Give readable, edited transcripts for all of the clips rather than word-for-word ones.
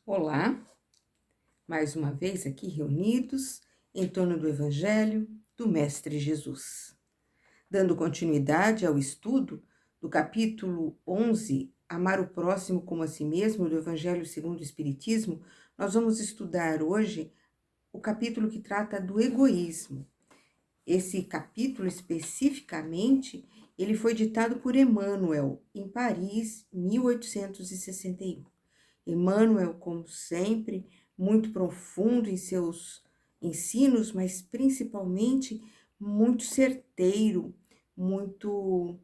Olá, mais uma vez aqui reunidos em torno do Evangelho do Mestre Jesus. Dando continuidade ao estudo do capítulo 11, Amar o Próximo como a Si Mesmo, do Evangelho segundo o Espiritismo, nós vamos estudar hoje o capítulo que trata do egoísmo. Esse capítulo especificamente, ele foi ditado por Emmanuel em Paris, 1861. Emmanuel, como sempre, muito profundo em seus ensinos, mas principalmente muito certeiro, muito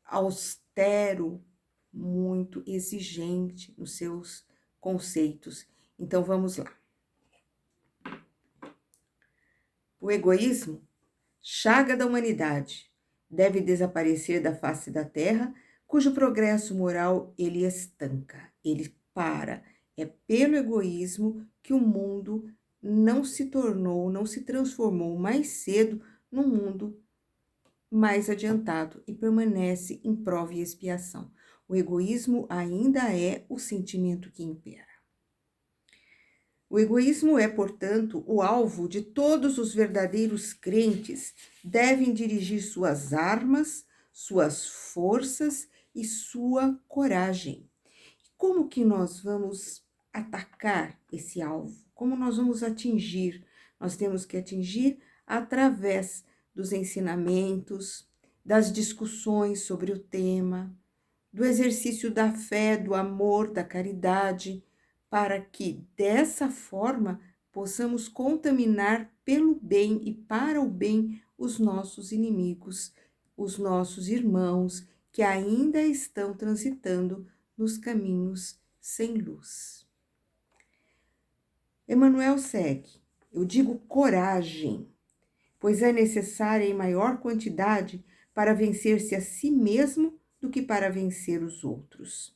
austero, muito exigente nos seus conceitos. Então vamos lá. O egoísmo, chaga da humanidade, deve desaparecer da face da terra, cujo progresso moral ele estanca, ele para. É pelo egoísmo que o mundo não se transformou mais cedo num mundo mais adiantado e permanece em prova e expiação. O egoísmo ainda é o sentimento que impera. O egoísmo é, portanto, o alvo de todos os verdadeiros crentes, devem dirigir suas armas, suas forças e sua coragem. Como que nós vamos atacar esse alvo? Como nós vamos atingir? Nós temos que atingir através dos ensinamentos, das discussões sobre o tema, do exercício da fé, do amor, da caridade, para que dessa forma possamos contaminar pelo bem e para o bem os nossos inimigos, os nossos irmãos que ainda estão transitando nos caminhos sem luz. Emmanuel segue: eu digo coragem, pois é necessária em maior quantidade para vencer-se a si mesmo do que para vencer os outros.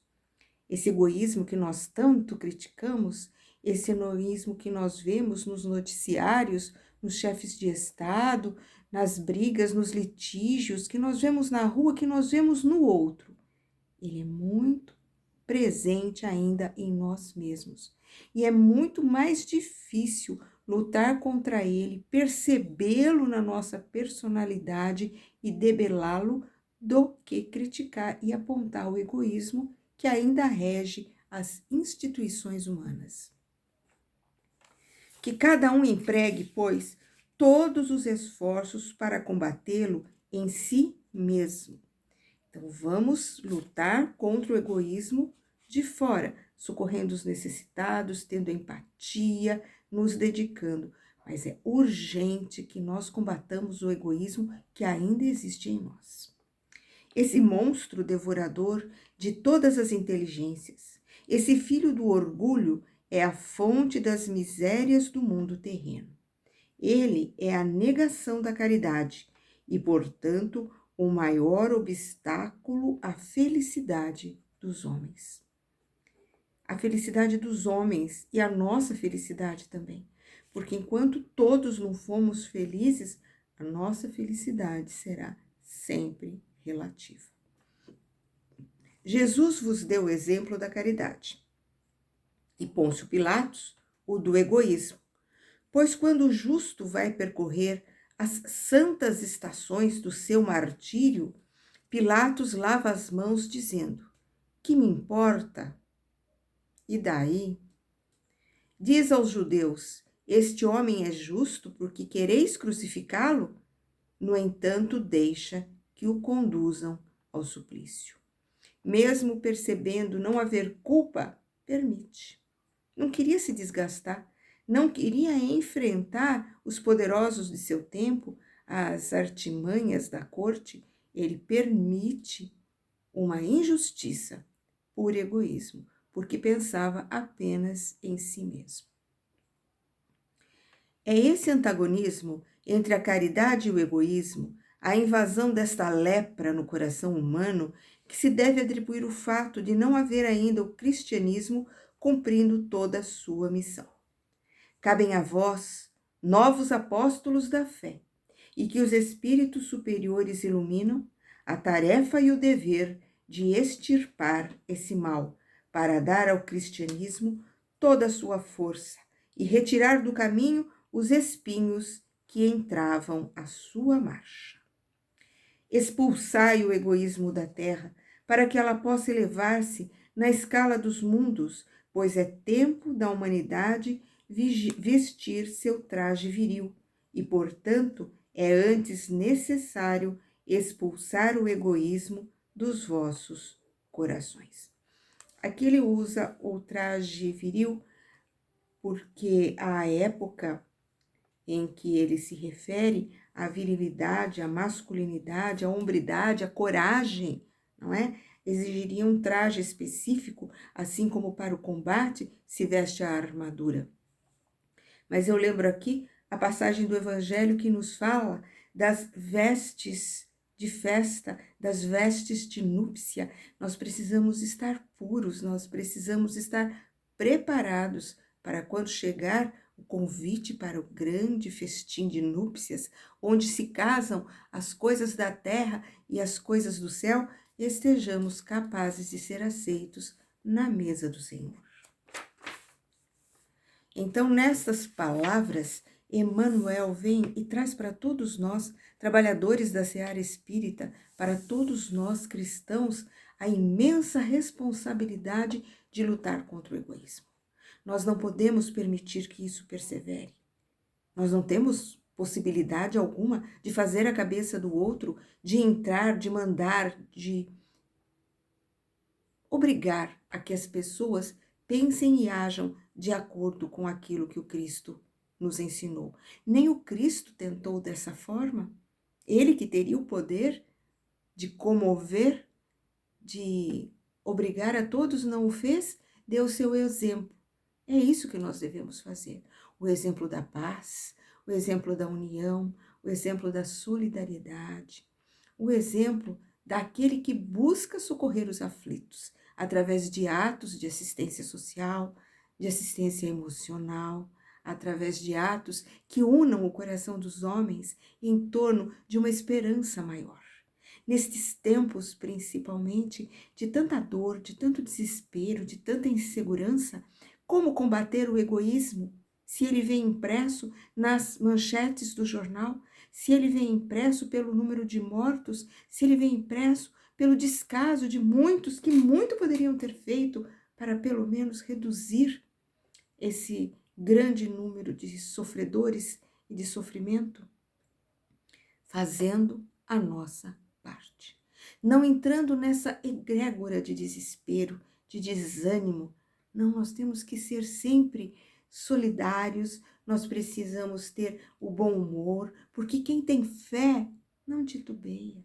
Esse egoísmo que nós tanto criticamos, esse egoísmo que nós vemos nos noticiários, nos chefes de Estado, nas brigas, nos litígios, que nós vemos na rua, que nós vemos no outro, ele é muito presente ainda em nós mesmos. E é muito mais difícil lutar contra ele, percebê-lo na nossa personalidade e debelá-lo, do que criticar e apontar o egoísmo que ainda rege as instituições humanas. Que cada um empregue, pois, todos os esforços para combatê-lo em si mesmo. Então, vamos lutar contra o egoísmo de fora, socorrendo os necessitados, tendo empatia, nos dedicando. Mas é urgente que nós combatamos o egoísmo que ainda existe em nós. Esse monstro devorador de todas as inteligências, esse filho do orgulho, é a fonte das misérias do mundo terreno. Ele é a negação da caridade e, portanto, o maior obstáculo à felicidade dos homens. A felicidade dos homens e a nossa felicidade também. Porque enquanto todos não fomos felizes, a nossa felicidade será sempre relativa. Jesus vos deu o exemplo da caridade e Pôncio Pilatos o do egoísmo. Pois quando o justo vai percorrer as santas estações do seu martírio, Pilatos lava as mãos dizendo: que me importa? E daí? Diz aos judeus: este homem é justo porque quereis crucificá-lo? No entanto, deixa que o conduzam ao suplício. Mesmo percebendo não haver culpa, permite. Não queria se desgastar, não queria enfrentar os poderosos de seu tempo, as artimanhas da corte. Ele permite uma injustiça por egoísmo, porque pensava apenas em si mesmo. É esse antagonismo entre a caridade e o egoísmo, a invasão desta lepra no coração humano, que se deve atribuir o fato de não haver ainda o cristianismo cumprindo toda a sua missão. Cabem a vós, novos apóstolos da fé, e que os espíritos superiores iluminam, a tarefa e o dever de extirpar esse mal, para dar ao cristianismo toda a sua força e retirar do caminho os espinhos que entravam a sua marcha. Expulsai o egoísmo da terra, para que ela possa elevar-se na escala dos mundos, pois é tempo da humanidade vestir seu traje viril, e, portanto, é antes necessário expulsar o egoísmo dos vossos corações. Aqui ele usa o traje viril porque a época em que ele se refere à virilidade, à masculinidade, à hombridade, à coragem, não é? Exigiria um traje específico, assim como para o combate se veste a armadura. Mas eu lembro aqui a passagem do Evangelho que nos fala das vestes de festa, das vestes de núpcia. Nós precisamos estar puros, nós precisamos estar preparados para quando chegar o convite para o grande festim de núpcias, onde se casam as coisas da terra e as coisas do céu, estejamos capazes de ser aceitos na mesa do Senhor. Então, nessas palavras, Emmanuel vem e traz para todos nós, trabalhadores da seara espírita, para todos nós cristãos, a imensa responsabilidade de lutar contra o egoísmo. Nós não podemos permitir que isso persevere. Nós não temos possibilidade alguma de fazer a cabeça do outro, de entrar, de mandar, de obrigar a que as pessoas pensem e ajam de acordo com aquilo que o Cristo nos ensinou. Nem o Cristo tentou dessa forma. Ele que teria o poder de comover, de obrigar a todos, não o fez, deu o seu exemplo. É isso que nós devemos fazer. O exemplo da paz, o exemplo da união, o exemplo da solidariedade, o exemplo daquele que busca socorrer os aflitos, através de atos de assistência social, de assistência emocional, através de atos que unam o coração dos homens em torno de uma esperança maior. Nestes tempos, principalmente, de tanta dor, de tanto desespero, de tanta insegurança, como combater o egoísmo se ele vem impresso nas manchetes do jornal, se ele vem impresso pelo número de mortos, se ele vem impresso pelo descaso de muitos que muito poderiam ter feito para pelo menos reduzir esse grande número de sofredores e de sofrimento, fazendo a nossa parte. Não entrando nessa egrégora de desespero, de desânimo. Não, nós temos que ser sempre solidários, nós precisamos ter o bom humor, porque quem tem fé não titubeia.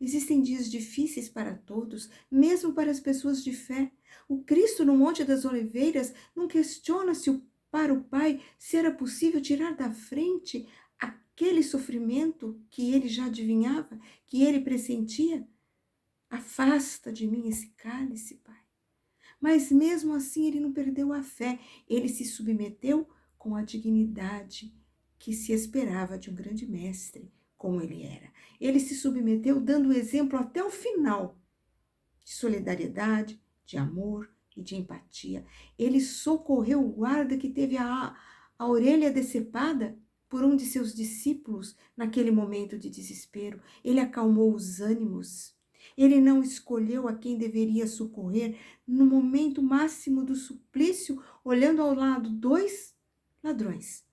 Existem dias difíceis para todos, mesmo para as pessoas de fé. O Cristo no Monte das Oliveiras não questiona se para o Pai se era possível tirar da frente aquele sofrimento que ele já adivinhava, que ele pressentia. Afasta de mim esse cálice, Pai. Mas mesmo assim ele não perdeu a fé, ele se submeteu com a dignidade que se esperava de um grande mestre, como ele era. Ele se submeteu dando o exemplo até o final de solidariedade, de amor e de empatia. Ele socorreu o guarda que teve a orelha decepada por um de seus discípulos naquele momento de desespero. Ele acalmou os ânimos. Ele não escolheu a quem deveria socorrer no momento máximo do suplício, olhando ao lado 2 ladrões.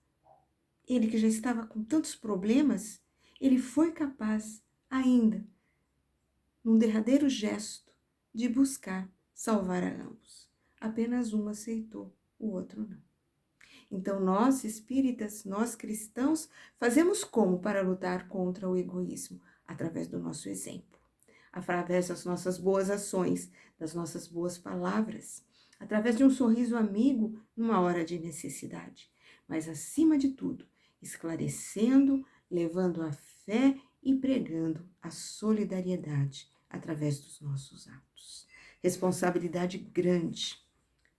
Ele que já estava com tantos problemas, ele foi capaz ainda, num derradeiro gesto, de buscar salvar a ambos. Apenas um aceitou, o outro não. Então nós espíritas, nós cristãos, fazemos como para lutar contra o egoísmo? Através do nosso exemplo, através das nossas boas ações, das nossas boas palavras, através de um sorriso amigo numa hora de necessidade, mas acima de tudo, esclarecendo, levando a fé e pregando a solidariedade através dos nossos atos. Responsabilidade grande,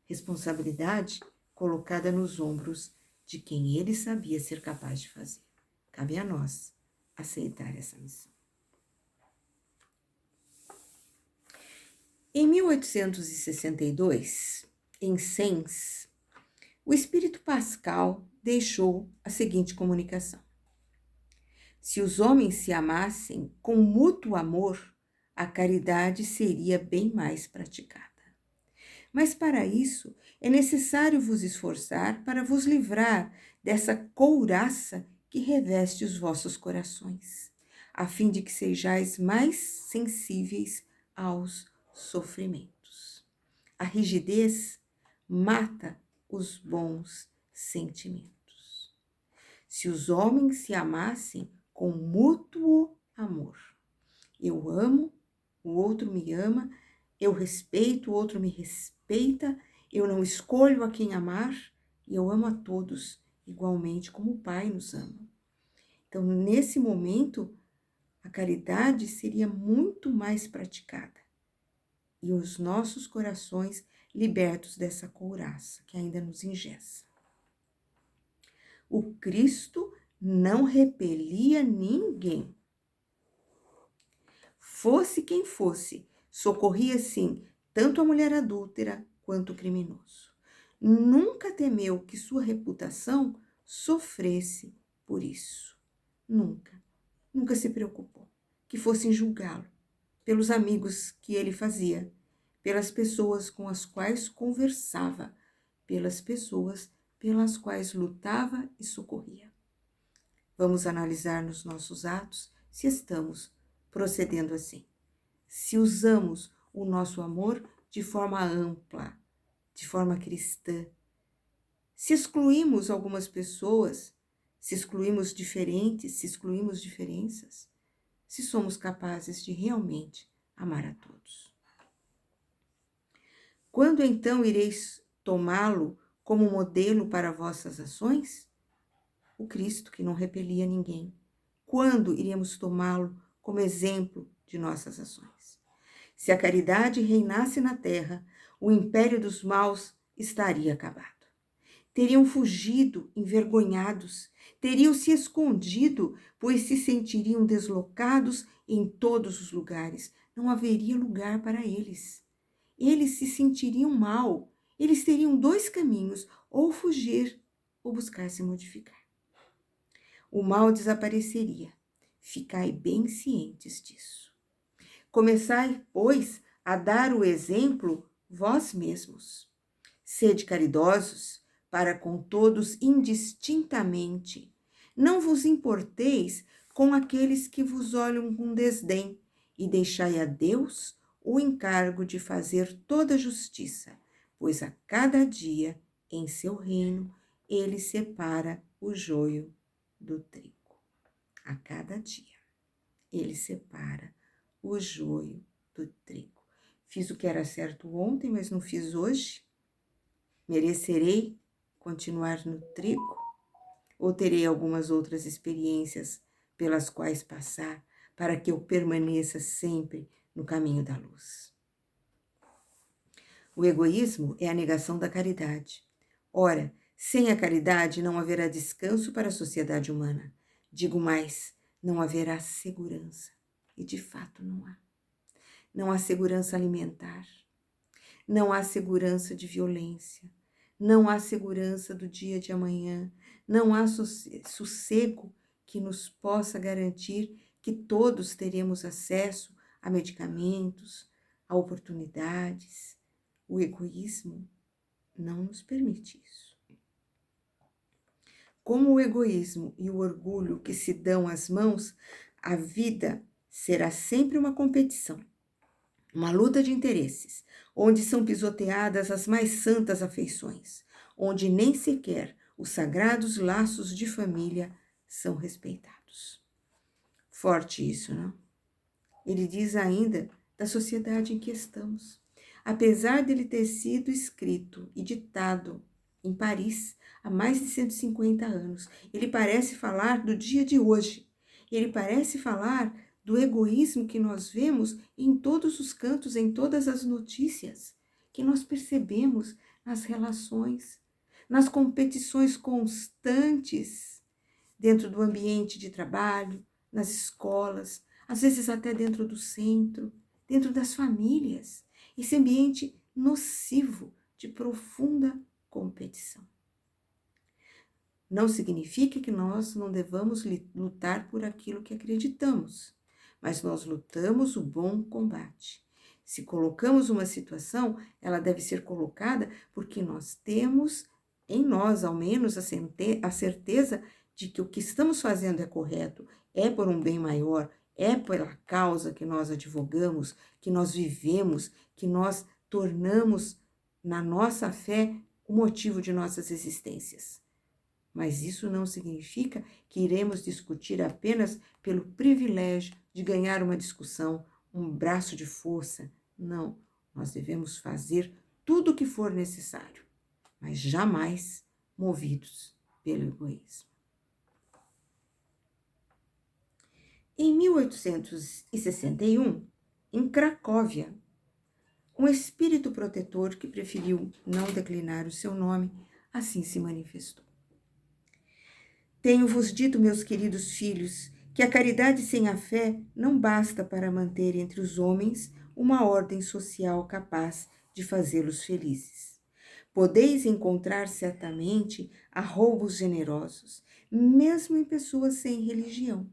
responsabilidade colocada nos ombros de quem ele sabia ser capaz de fazer. Cabe a nós aceitar essa missão. Em 1862, em Sens, O espírito Pascal deixou a seguinte comunicação: se os homens se amassem com mútuo amor, a caridade seria bem mais praticada. Mas para isso é necessário vos esforçar para vos livrar dessa couraça que reveste os vossos corações, a fim de que sejais mais sensíveis aos sofrimentos. A rigidez mata os bons sentimentos. Se os homens se amassem com mútuo amor, eu amo, o outro me ama, eu respeito, o outro me respeita, eu não escolho a quem amar e eu amo a todos igualmente como o Pai nos ama. Então, nesse momento, a caridade seria muito mais praticada e os nossos corações libertos dessa couraça que ainda nos engessa. O Cristo não repelia ninguém. Fosse quem fosse, socorria sim tanto a mulher adúltera quanto o criminoso. Nunca temeu que sua reputação sofresse por isso. Nunca. Nunca se preocupou que fossem julgá-lo pelos amigos que ele fazia, pelas pessoas com as quais conversava, pelas pessoas pelas quais lutava e socorria. Vamos analisar nos nossos atos se estamos procedendo assim. Se usamos o nosso amor de forma ampla, de forma cristã, se excluímos algumas pessoas, se excluímos diferentes, se excluímos diferenças, se somos capazes de realmente amar a todos. Quando então ireis tomá-lo como modelo para vossas ações? O Cristo que não repelia ninguém. Quando iremos tomá-lo como exemplo de nossas ações? Se a caridade reinasse na terra, o império dos maus estaria acabado. Teriam fugido envergonhados, teriam se escondido, pois se sentiriam deslocados em todos os lugares. Não haveria lugar para eles. Eles se sentiriam mal. Eles teriam dois caminhos, ou fugir ou buscar se modificar. O mal desapareceria. Ficai bem cientes disso. Começai, pois, a dar o exemplo vós mesmos. Sede caridosos para com todos indistintamente. Não vos importeis com aqueles que vos olham com desdém e deixai a Deus o encargo de fazer toda justiça, pois a cada dia, em seu reino, ele separa o joio do trigo. A cada dia, ele separa o joio do trigo. Fiz o que era certo ontem, mas não fiz hoje? Merecerei continuar no trigo? Ou terei algumas outras experiências pelas quais passar para que eu permaneça sempre no caminho da luz? O egoísmo é a negação da caridade. Ora, sem a caridade não haverá descanso para a sociedade humana. Digo mais, não haverá segurança. E de fato não há. Não há segurança alimentar. Não há segurança de violência. Não há segurança do dia de amanhã. Não há sossego que nos possa garantir que todos teremos acesso a medicamentos, a oportunidades. O egoísmo não nos permite isso. Como o egoísmo e o orgulho que se dão as mãos, a vida será sempre uma competição, uma luta de interesses, onde são pisoteadas as mais santas afeições, onde nem sequer os sagrados laços de família são respeitados. Forte isso, não? Ele diz ainda da sociedade em que estamos. Apesar dele ter sido escrito e ditado em Paris há mais de 150 anos, ele parece falar do dia de hoje. Ele parece falar do egoísmo que nós vemos em todos os cantos, em todas as notícias, que nós percebemos nas relações, nas competições constantes dentro do ambiente de trabalho, nas escolas, às vezes até dentro do centro, dentro das famílias. Esse ambiente nocivo de profunda competição. Não significa que nós não devamos lutar por aquilo que acreditamos, mas nós lutamos o bom combate. Se colocamos uma situação, ela deve ser colocada porque nós temos em nós, ao menos, a certeza de que o que estamos fazendo é correto, é por um bem maior, é pela causa que nós advogamos, que nós vivemos, que nós tornamos na nossa fé o motivo de nossas existências. Mas isso não significa que iremos discutir apenas pelo privilégio de ganhar uma discussão, um braço de força. Não, nós devemos fazer tudo o que for necessário, mas jamais movidos pelo egoísmo. Em 1861, em Cracóvia, um espírito protetor que preferiu não declinar o seu nome, assim se manifestou. Tenho-vos dito, meus queridos filhos, que a caridade sem a fé não basta para manter entre os homens uma ordem social capaz de fazê-los felizes. Podeis encontrar certamente arroubos generosos, mesmo em pessoas sem religião.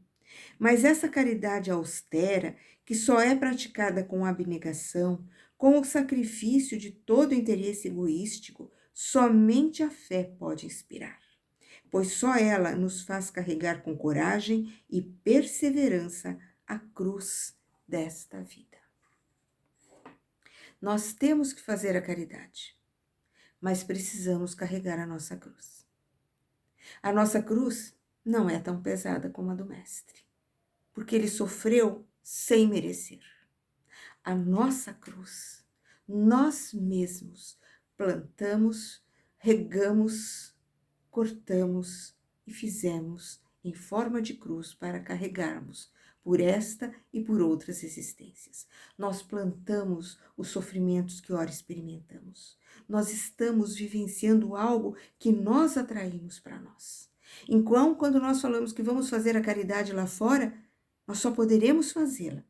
Mas essa caridade austera, que só é praticada com abnegação, com o sacrifício de todo interesse egoístico, somente a fé pode inspirar, pois só ela nos faz carregar com coragem e perseverança a cruz desta vida. Nós temos que fazer a caridade, mas precisamos carregar a nossa cruz. A nossa cruz não é tão pesada como a do Mestre, porque ele sofreu sem merecer. A nossa cruz, nós mesmos plantamos, regamos, cortamos e fizemos em forma de cruz para carregarmos por esta e por outras existências. Nós plantamos os sofrimentos que ora experimentamos. Nós estamos vivenciando algo que nós atraímos para nós. Então, quando nós falamos que vamos fazer a caridade lá fora, nós só poderemos fazê-la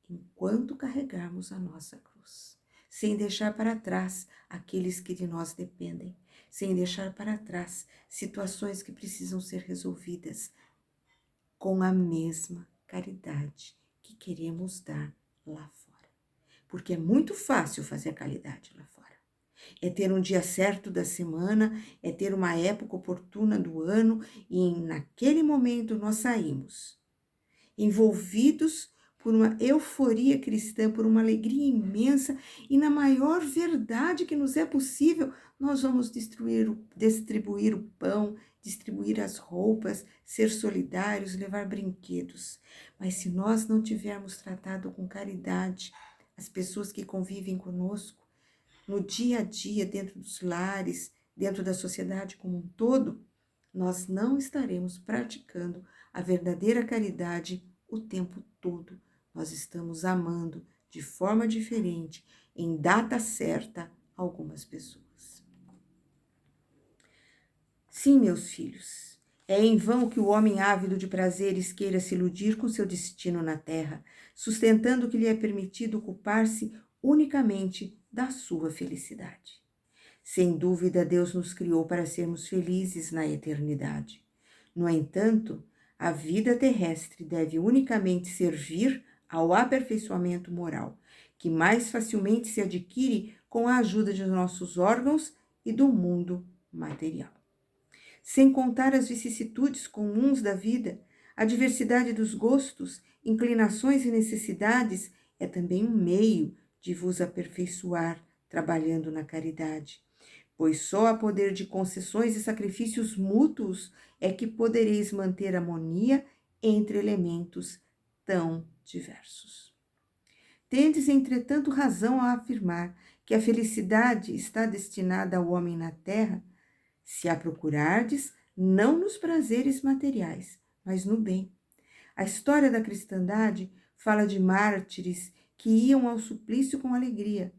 enquanto carregarmos a nossa cruz, sem deixar para trás aqueles que de nós dependem, sem deixar para trás situações que precisam ser resolvidas com a mesma caridade que queremos dar lá fora. Porque é muito fácil fazer caridade lá fora. É ter um dia certo da semana, é ter uma época oportuna do ano e naquele momento nós saímos envolvidos por uma euforia cristã, por uma alegria imensa e na maior verdade que nos é possível, nós vamos distribuir o pão, distribuir as roupas, ser solidários, levar brinquedos. Mas se nós não tivermos tratado com caridade as pessoas que convivem conosco, no dia a dia, dentro dos lares, dentro da sociedade como um todo, nós não estaremos praticando a verdadeira caridade o tempo todo. Nós estamos amando de forma diferente, em data certa, algumas pessoas. Sim, meus filhos, é em vão que o homem ávido de prazeres queira se iludir com seu destino na terra, sustentando que lhe é permitido ocupar-se unicamente da sua felicidade. Sem dúvida, Deus nos criou para sermos felizes na eternidade. No entanto, a vida terrestre deve unicamente servir ao aperfeiçoamento moral, que mais facilmente se adquire com a ajuda de nossos órgãos e do mundo material. Sem contar as vicissitudes comuns da vida, a diversidade dos gostos, inclinações e necessidades é também um meio de vos aperfeiçoar trabalhando na caridade, pois só a poder de concessões e sacrifícios mútuos é que podereis manter harmonia entre elementos tão diversos. Tendes, entretanto, razão a afirmar que a felicidade está destinada ao homem na terra, se a procurardes, não nos prazeres materiais, mas no bem. A história da cristandade fala de mártires que iam ao suplício com alegria.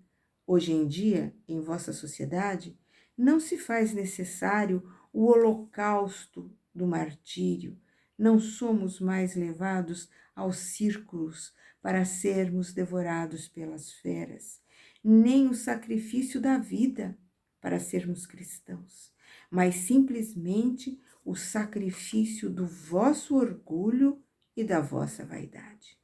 Hoje em dia, em vossa sociedade, não se faz necessário o holocausto do martírio. Não somos mais levados aos círculos para sermos devorados pelas feras, nem o sacrifício da vida para sermos cristãos, mas simplesmente o sacrifício do vosso orgulho e da vossa vaidade.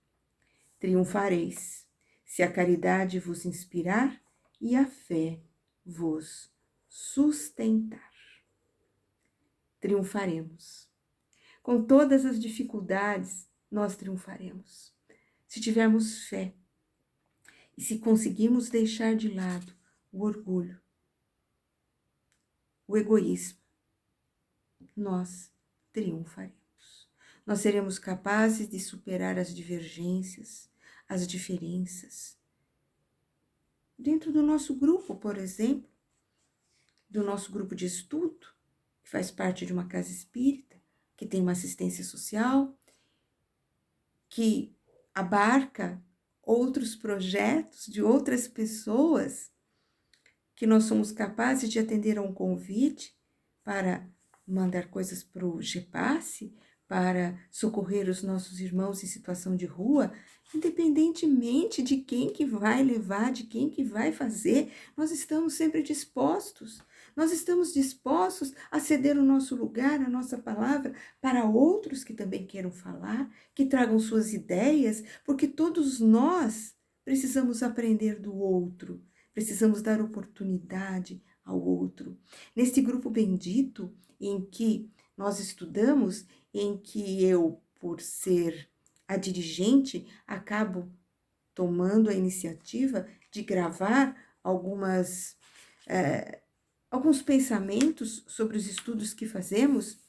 Triunfareis, se a caridade vos inspirar e a fé vos sustentar. Triunfaremos. Com todas as dificuldades, nós triunfaremos. Se tivermos fé e se conseguirmos deixar de lado o orgulho, o egoísmo, nós triunfaremos. Nós seremos capazes de superar as divergências, as diferenças. Dentro do nosso grupo, por exemplo, do nosso grupo de estudo, que faz parte de uma casa espírita, que tem uma assistência social, que abarca outros projetos de outras pessoas, que nós somos capazes de atender a um convite para mandar coisas para o GEPASSE, para socorrer os nossos irmãos em situação de rua, independentemente de quem que vai levar, de quem que vai fazer, nós estamos sempre dispostos. Nós estamos dispostos a ceder o nosso lugar, a nossa palavra, para outros que também queiram falar, que tragam suas ideias, porque todos nós precisamos aprender do outro, precisamos dar oportunidade ao outro. Neste grupo bendito em que nós estudamos, em que eu, por ser a dirigente, acabo tomando a iniciativa de gravar alguns pensamentos sobre os estudos que fazemos,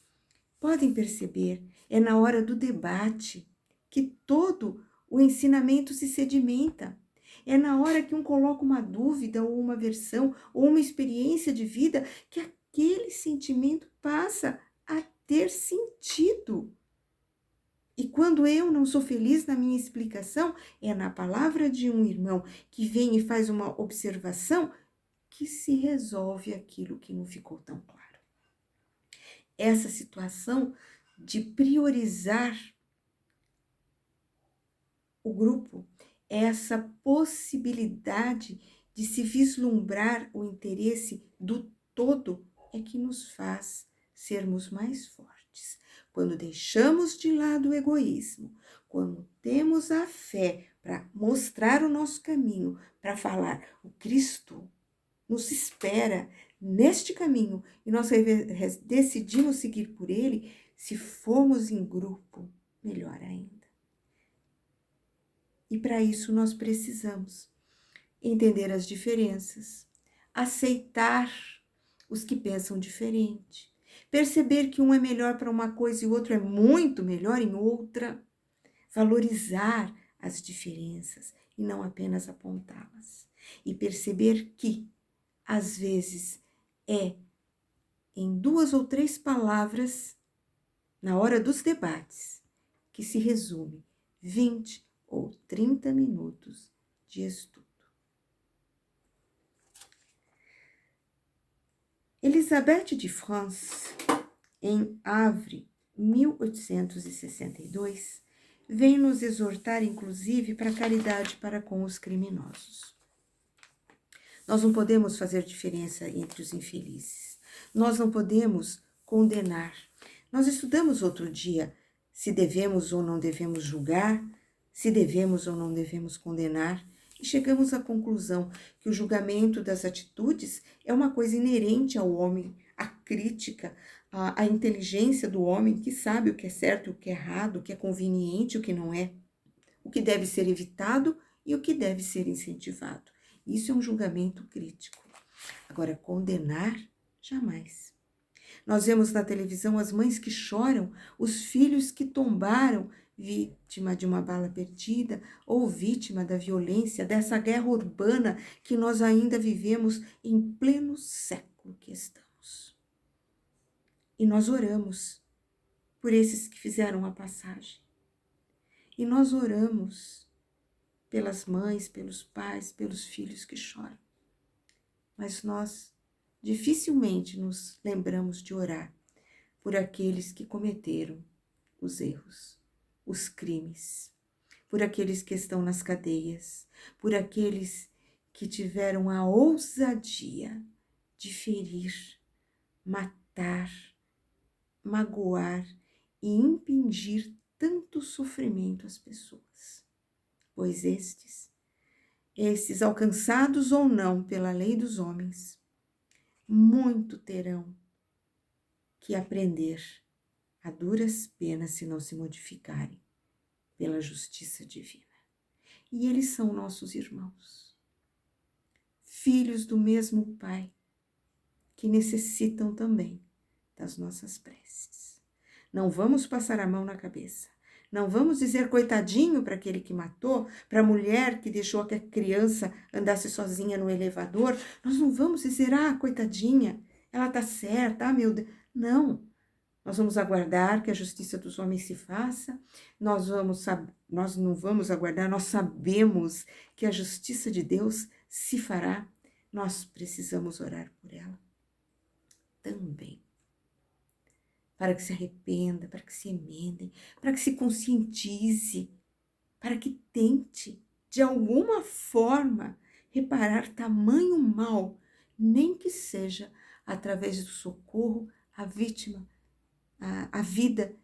podem perceber, é na hora do debate que todo o ensinamento se sedimenta. É na hora que um coloca uma dúvida ou uma versão ou uma experiência de vida que aquele sentimento passa a ter sentido. E quando eu não sou feliz na minha explicação, é na palavra de um irmão que vem e faz uma observação que se resolve aquilo que não ficou tão claro. Essa situação de priorizar o grupo, essa possibilidade de se vislumbrar o interesse do todo é que nos faz sermos mais fortes. Quando deixamos de lado o egoísmo, quando temos a fé para mostrar o nosso caminho, para falar, o Cristo nos espera neste caminho e nós decidimos seguir por ele, se formos em grupo, melhor ainda. E para isso nós precisamos entender as diferenças, aceitar os que pensam diferente, perceber que um é melhor para uma coisa e o outro é muito melhor em outra, valorizar as diferenças e não apenas apontá-las, e perceber que, às vezes, é em 2 ou 3 palavras, na hora dos debates, que se resume 20 ou 30 minutos de estudo. Elisabeth de France, em Havre, 1862, vem nos exortar, inclusive, para a caridade para com os criminosos. Nós não podemos fazer diferença entre os infelizes. Nós não podemos condenar. Nós estudamos outro dia se devemos ou não devemos julgar, se devemos ou não devemos condenar, e chegamos à conclusão que o julgamento das atitudes é uma coisa inerente ao homem, a crítica, a inteligência do homem que sabe o que é certo e o que é errado, o que é conveniente e o que não é, o que deve ser evitado e o que deve ser incentivado. Isso é um julgamento crítico. Agora, condenar, jamais. Nós vemos na televisão as mães que choram, os filhos que tombaram, vítima de uma bala perdida ou vítima da violência, dessa guerra urbana que nós ainda vivemos em pleno século que estamos. E nós oramos por esses que fizeram a passagem. E nós oramos pelas mães, pelos pais, pelos filhos que choram. Mas nós dificilmente nos lembramos de orar por aqueles que cometeram os erros, os crimes, por aqueles que estão nas cadeias, por aqueles que tiveram a ousadia de ferir, matar, magoar e impingir tanto sofrimento às pessoas, pois estes alcançados ou não pela lei dos homens, muito terão que aprender a duras penas se não se modificarem pela justiça divina. E eles são nossos irmãos, filhos do mesmo Pai, que necessitam também das nossas preces. Não vamos passar a mão na cabeça. Não vamos dizer coitadinho para aquele que matou, para a mulher que deixou que a criança andasse sozinha no elevador. Nós não vamos dizer, coitadinha, ela está certa, meu Deus. Não. Nós vamos aguardar que a justiça dos homens se faça. Nós não vamos aguardar, nós sabemos que a justiça de Deus se fará. Nós precisamos orar por ela também, para que se arrependa, para que se emendem, para que se conscientize, para que tente, de alguma forma, reparar tamanho mal, nem que seja através do socorro à vítima, à vida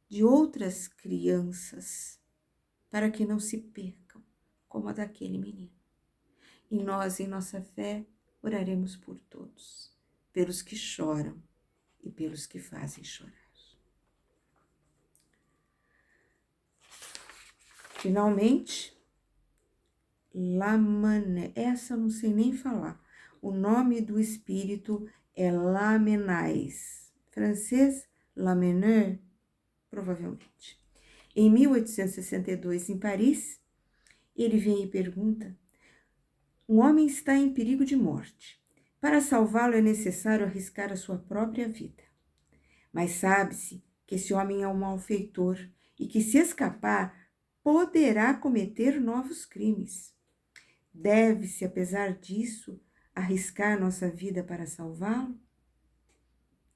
de outras crianças, para que não se percam, como a daquele menino. E nós, em nossa fé, oraremos por todos, pelos que choram e pelos que fazem chorar. Finalmente, Lamane, essa eu não sei nem falar. O nome do espírito é Lamennais. Francês, Lamennais, provavelmente. Em 1862, em Paris, ele vem e pergunta: um homem está em perigo de morte. Para salvá-lo é necessário arriscar a sua própria vida. Mas sabe-se que esse homem é um malfeitor e que, se escapar, poderá cometer novos crimes. Deve-se, apesar disso, arriscar nossa vida para salvá-lo?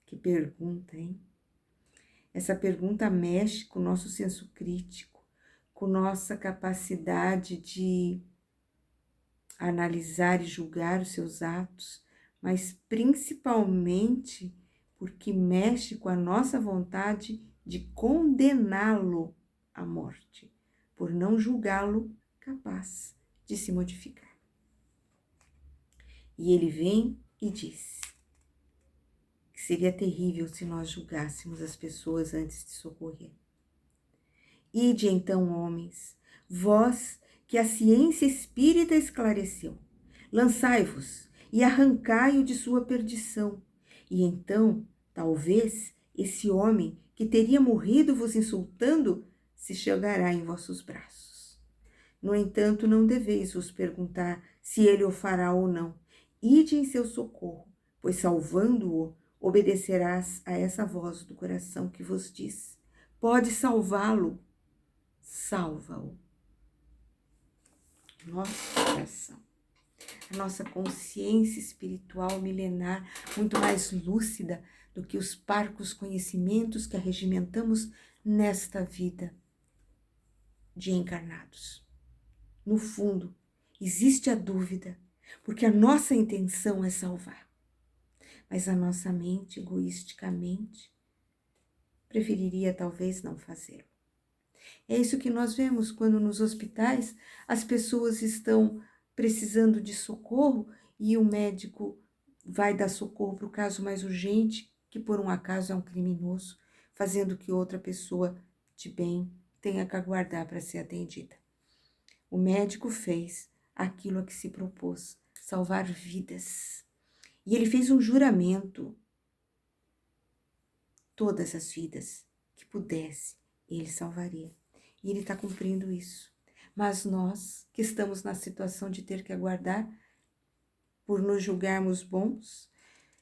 Que pergunta, hein? Essa pergunta mexe com o nosso senso crítico, com nossa capacidade de analisar e julgar os seus atos, mas principalmente porque mexe com a nossa vontade de condená-lo à morte, por não julgá-lo capaz de se modificar. E ele vem e diz que seria terrível se nós julgássemos as pessoas antes de socorrer. Ide então, homens, vós que a ciência espírita esclareceu, lançai-vos e arrancai-o de sua perdição, e então, talvez, esse homem que teria morrido vos insultando se chegará em vossos braços. No entanto, não deveis vos perguntar se ele o fará ou não. Ide em seu socorro, pois salvando-o, obedecerás a essa voz do coração que vos diz: pode salvá-lo, salva-o. Nosso coração, a nossa consciência espiritual milenar, muito mais lúcida do que os parcos conhecimentos que arregimentamos nesta vida de encarnados. No fundo, existe a dúvida, porque a nossa intenção é salvar, mas a nossa mente, egoisticamente, preferiria talvez não fazê-lo. É isso que nós vemos quando nos hospitais as pessoas estão precisando de socorro e o médico vai dar socorro para o caso mais urgente, que por um acaso é um criminoso, fazendo que outra pessoa de bem tenha que aguardar para ser atendida. O médico fez aquilo a que se propôs, salvar vidas. E ele fez um juramento, todas as vidas que pudesse, ele salvaria. E ele está cumprindo isso. Mas nós, que estamos na situação de ter que aguardar, por nos julgarmos bons,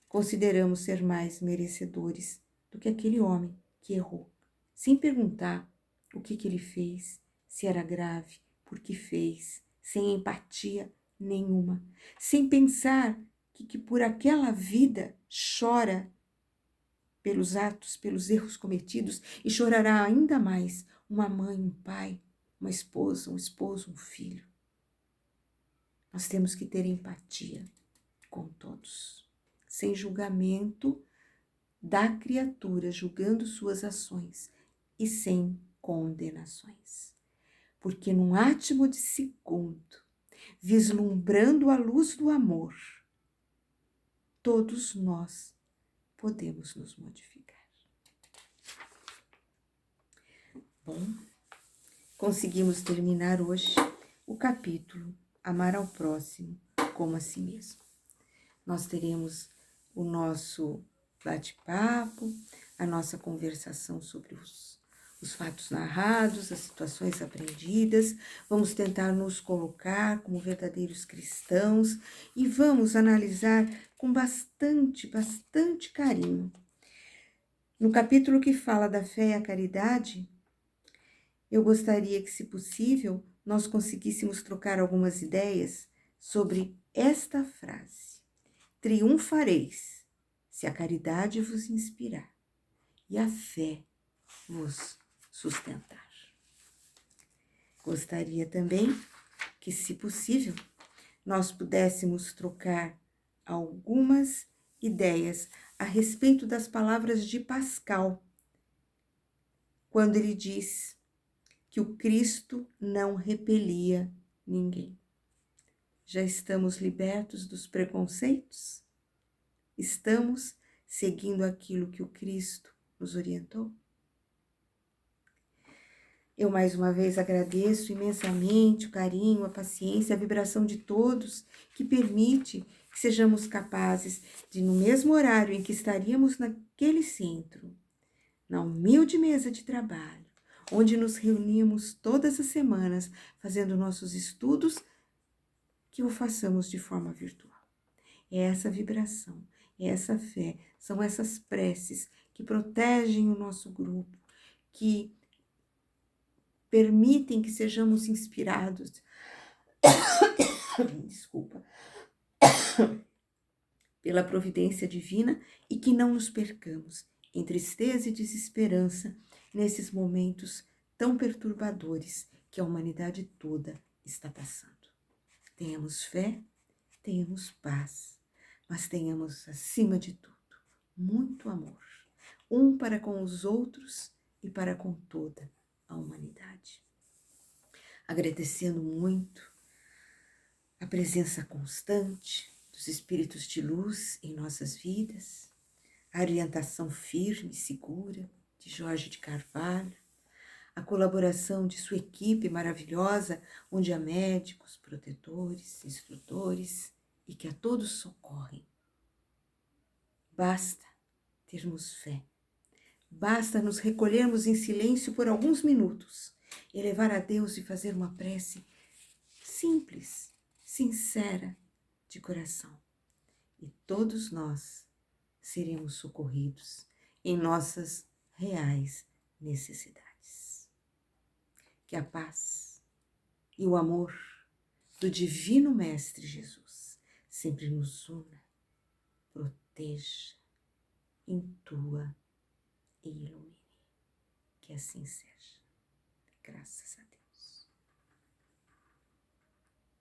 consideramos ser mais merecedores do que aquele homem que errou, sem perguntar o que ele fez, se era grave, por que fez, sem empatia nenhuma, sem pensar que por aquela vida chora pelos atos, pelos erros cometidos, e chorará ainda mais uma mãe, um pai, uma esposa, um esposo, um filho. Nós temos que ter empatia com todos, sem julgamento da criatura, julgando suas ações e sem condenações. Porque num átimo de segundo, vislumbrando a luz do amor, todos nós podemos nos modificar. Bom, conseguimos terminar hoje o capítulo Amar ao Próximo como a si mesmo. Nós teremos o nosso bate-papo, a nossa conversação sobre os fatos narrados, as situações aprendidas. Vamos tentar nos colocar como verdadeiros cristãos e vamos analisar com bastante carinho. No capítulo que fala da fé e a caridade, eu gostaria que, se possível, nós conseguíssemos trocar algumas ideias sobre esta frase: triunfareis se a caridade vos inspirar e a fé vos sustentar. Gostaria também que, se possível, nós pudéssemos trocar algumas ideias a respeito das palavras de Pascal, quando ele diz que o Cristo não repelia ninguém. Já estamos libertos dos preconceitos? Estamos seguindo aquilo que o Cristo nos orientou? Eu mais uma vez agradeço imensamente o carinho, a paciência, a vibração de todos que permite que sejamos capazes de, no mesmo horário em que estaríamos naquele centro, na humilde mesa de trabalho, onde nos reuníamos todas as semanas fazendo nossos estudos, que o façamos de forma virtual. É essa vibração, é essa fé, são essas preces que protegem o nosso grupo, que permitem que sejamos inspirados, desculpa, pela providência divina e que não nos percamos em tristeza e desesperança nesses momentos tão perturbadores que a humanidade toda está passando. Tenhamos fé, tenhamos paz, mas tenhamos, acima de tudo, muito amor, um para com os outros e para com toda a humanidade. Agradecendo muito a presença constante dos espíritos de luz em nossas vidas, a orientação firme e segura de Jorge de Carvalho, a colaboração de sua equipe maravilhosa, onde há médicos, protetores, instrutores e que a todos socorrem. Basta termos fé, basta nos recolhermos em silêncio por alguns minutos, elevar a Deus e fazer uma prece simples, sincera, de coração. E todos nós seremos socorridos em nossas reais necessidades. Que a paz e o amor do Divino Mestre Jesus sempre nos una, proteja, intua e ilumine. Que assim seja. Graças a Deus.